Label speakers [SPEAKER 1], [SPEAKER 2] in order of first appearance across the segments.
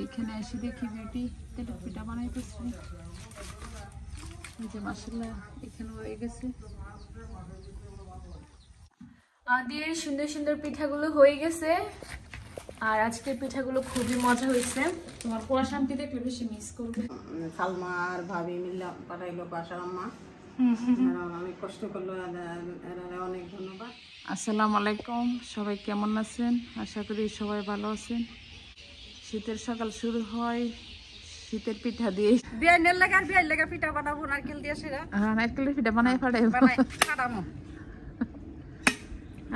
[SPEAKER 1] এইখানে এসে দেখি বেটি তেলের পিঠা বানাইতেছে। এই যে মাশাআল্লাহ এখানে হয়ে গেছে।
[SPEAKER 2] আমাদের সুন্দর সুন্দর পিঠাগুলো হয়ে গেছে। আর আজকের পিঠাগুলো খুবই মজা হয়েছে।
[SPEAKER 1] তোমার পোড়া শান্তি দেখলে বেশি মিস করবে।
[SPEAKER 3] সালমা আর ভাবি মিলে পাঠাইলো বাসার আম্মা, অনেক কষ্ট করলো, অনেক ধন্যবাদ।
[SPEAKER 1] আসসালামু আলাইকুম, সবাই কেমন আছেন? আশা করি সবাই ভালো আছেন। শীতের সকাল শুরু হয় শীতের পিঠা দিয়ে।
[SPEAKER 3] বিয়াইনের লাগা আর বিয়াইর লাগা পিঠা বানাবো নারকেল দিয়ে সেরা।
[SPEAKER 1] হ্যাঁ, নারকেলের পিঠা বানাই ফাড়াইবো।
[SPEAKER 3] ফাটামো।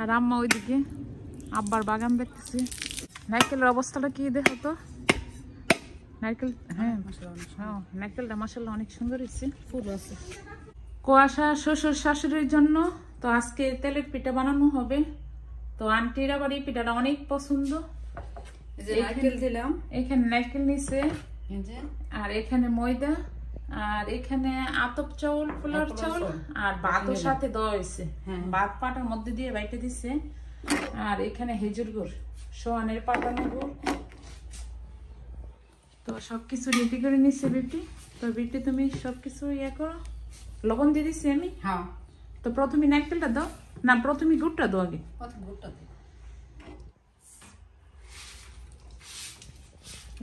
[SPEAKER 1] আর আম্মা ওইদিকে আব্বার বাগান দেখতেছি। নারকেলের অবস্থাটা কি দেখো তো। নারকেল, হ্যাঁ নারকেলটা মাশাআল্লাহ অনেক সুন্দর হয়েছে, ফুল আছে। কুয়াশা শ্বশুর শাশুড়ির জন্য তো আজকে তেলের পিঠা বানানো হবে। তো আন্টির আবার এই পিঠাটা অনেক পছন্দ।
[SPEAKER 3] নারকেল দিলাম,
[SPEAKER 1] এখানে নারকেল নিছে, আর এখানে ময়দা, আর এখানে আতপ চাউল, পোলার চাউল, আর ভাতের সাথে দেওয়া হয়েছে। ভাত পাটার মধ্যে দিয়ে বাইটে দিছে। আর এখানে খেজুর গুড়, সোয়ানের পাটানো গুড়। তো সবকিছু রেডি করে নিচ্ছে বেটি। তো বেটি তুমি সবকিছু ইয়ে করো। লবণ দিয়ে দিচ্ছি আমি।
[SPEAKER 3] হ্যাঁ,
[SPEAKER 1] তো প্রথমে নারকেলটা দাও, না প্রথমে গুড়টা দাও আগে।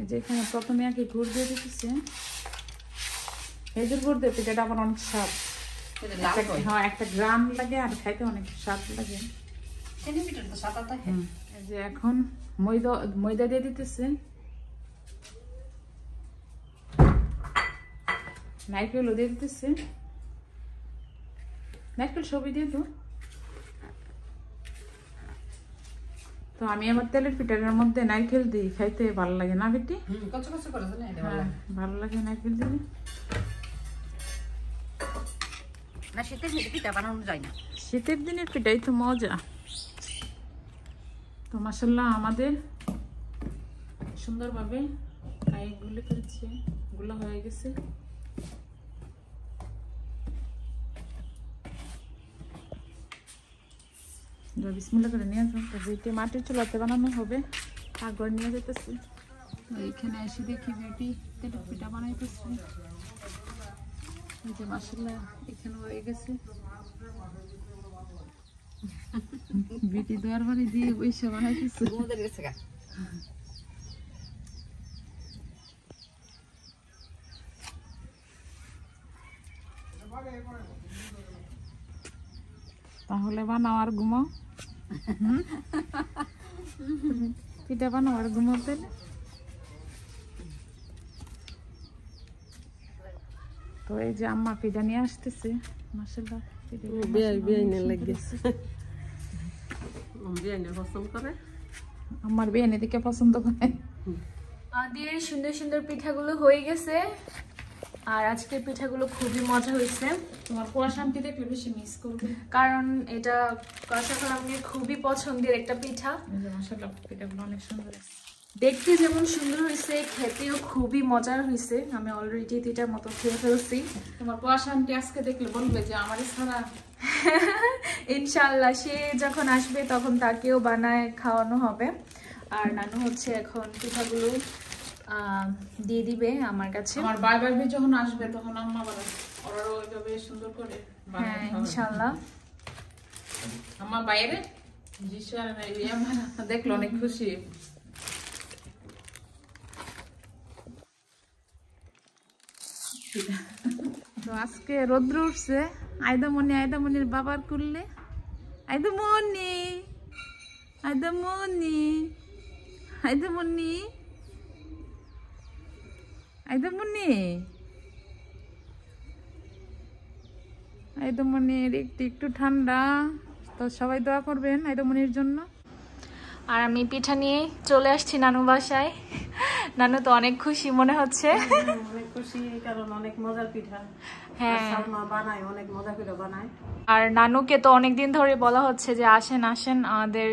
[SPEAKER 1] যে এখানে প্রথমে আগে গুড় দিয়ে দিতেছে। খেজুর গুড় দিয়ে পিঠাটা আমার অনেক স্বাদ। হ্যাঁ, একটা গ্রাম লাগে আর খাইতে অনেক স্বাদ লাগে। যে এখন ময়দা দিয়ে দিতেছে, নারকেলও দিয়ে দিতেছে। নারকেল সবই দিয়ে তো। তো আমি আমার তেলের পিঠার মধ্যে নারকেল দিই, খাইতে ভালো লাগে না বেটি? ভালো লাগে নারকেল দিলে।
[SPEAKER 3] না শীতের দিনে পিঠা বানানো যায় না।
[SPEAKER 1] শীতের দিনের পিঠাই তো মজা। তো মাশাআল্লাহ আমাদের সুন্দরভাবে গায়ে গুলে ফেলছে, গুলা হয়ে গেছে। বিসমিল্লাহ করে নিয়ে আসো। বেটি মাটির চুলাতে বানানো হবে, আগর নিয়ে যেতেছে। এইখানে এসে দেখি বেটি তেলের পিঠা বানাইতেছে। এই যে মাশাআল্লাহ এখানে হয়ে গেছে। বেটি দোয়ার বাড়ি দিয়ে বৈশা বানাইতেছে। তাহলে বানাও আর ঘুমাও। পিঠা বানাও আর ঘুমাও তাহলে। তো এই যে আম্মা পিঠা নিয়ে আসতেছে। মাশাআল্লাহ আমার বিয়ে দিকে পছন্দ করে।
[SPEAKER 2] আমাদের সুন্দর সুন্দর পিঠাগুলো হয়ে গেছে। আর আজকের পিঠাগুলো খুবই মজা হয়েছে।
[SPEAKER 1] তোমার পোড়া শান্তি দেখলে বেশি মিস করবে,
[SPEAKER 2] কারণ এটা কুয়াশা খালামের খুবই পছন্দের একটা পিঠা।
[SPEAKER 1] মাশাআল্লাহ পিঠাগুলো অনেক সুন্দর হয়েছে।
[SPEAKER 2] দেখতে যেমন সুন্দর হয়েছে, খেতেও খুবই মজার হয়েছে। আমি অলরেডি এটার মতো খেয়ে ফেলছি।
[SPEAKER 1] তোমার পোড়া শান্তি আজকে দেখলে বলবে যে আমার ছাড়া।
[SPEAKER 2] ইনশাআল্লাহ সে যখন আসবে তখন তাকেও বানায় খাওয়ানো হবে। আর নানু হচ্ছে এখন পিঠাগুলো দিয়ে দিবে আমার কাছে।
[SPEAKER 1] আমার বাই যখন আসবে তখন আম্মা বানাবে, ওরা ওইভাবে সুন্দর করে বানাবে।
[SPEAKER 2] হ্যাঁ ইনশাআল্লাহ।
[SPEAKER 1] আমার বাইরে দেখলো অনেক খুশি। তো আজকে রোদ্র উঠছে। আয়দামনির বাবার করলে আয়দামনি আয়দামনি আয়দামনি আয়দামনি আয়দামনির একটু ঠান্ডা। তো সবাই দোয়া করবেন আয়দামনির জন্য।
[SPEAKER 2] আর আমি পিঠা নিয়ে চলে আসছি নানু বাসায়। নানু তো অনেক খুশি মনে হচ্ছে।
[SPEAKER 3] অনেক খুশি, কারণ অনেক মজার পিঠা।
[SPEAKER 2] হ্যাঁ,
[SPEAKER 3] সালমা বানায়, অনেক মজা করে বানায়।
[SPEAKER 2] আর নানুকে তো অনেকদিন ধরে বলা হচ্ছে যে আসেন আমাদের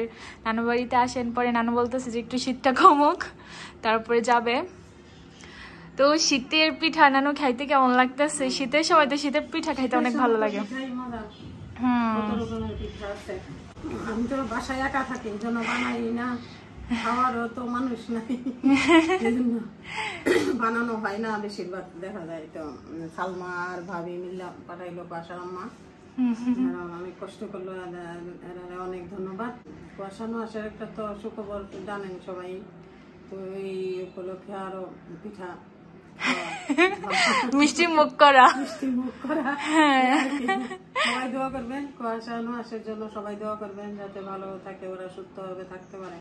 [SPEAKER 2] নানু বাড়িতে আসেন। পরে নানু বলতেছে যে একটু শীতটা কমুক তারপরে যাবে। তো শীতের পিঠা নানু খাইতে কেমন লাগতেছে? শীতের সময় তো শীতের পিঠা খাইতে অনেক ভালো লাগে।
[SPEAKER 3] আমি তো বাসায় একা থাকি, এই জন্য বানাই না। খাওয়ারও তো মানুষ নাই, এজন্য বানানো হয় না বেশিরভাগ। দেখা যায় তো সালমা আর ভাবি মিল্লা পাঠাইলো কুয়াশার আম্মা, এরা অনেক কষ্ট করলো, এরা অনেক ধন্যবাদ। কুয়াশানো আসার একটা তো সুখবর জানেন সবাই, তো এই উপলক্ষে আরো পিঠা
[SPEAKER 2] মিষ্টি মুখ করা,
[SPEAKER 3] মিষ্টি মুখ করা। সবাই দোয়া করবেন কুয়াশানো আসার জন্য, সবাই দোয়া করবেন যাতে ভালো থাকে, ওরা সুস্থ ভাবে থাকতে পারে।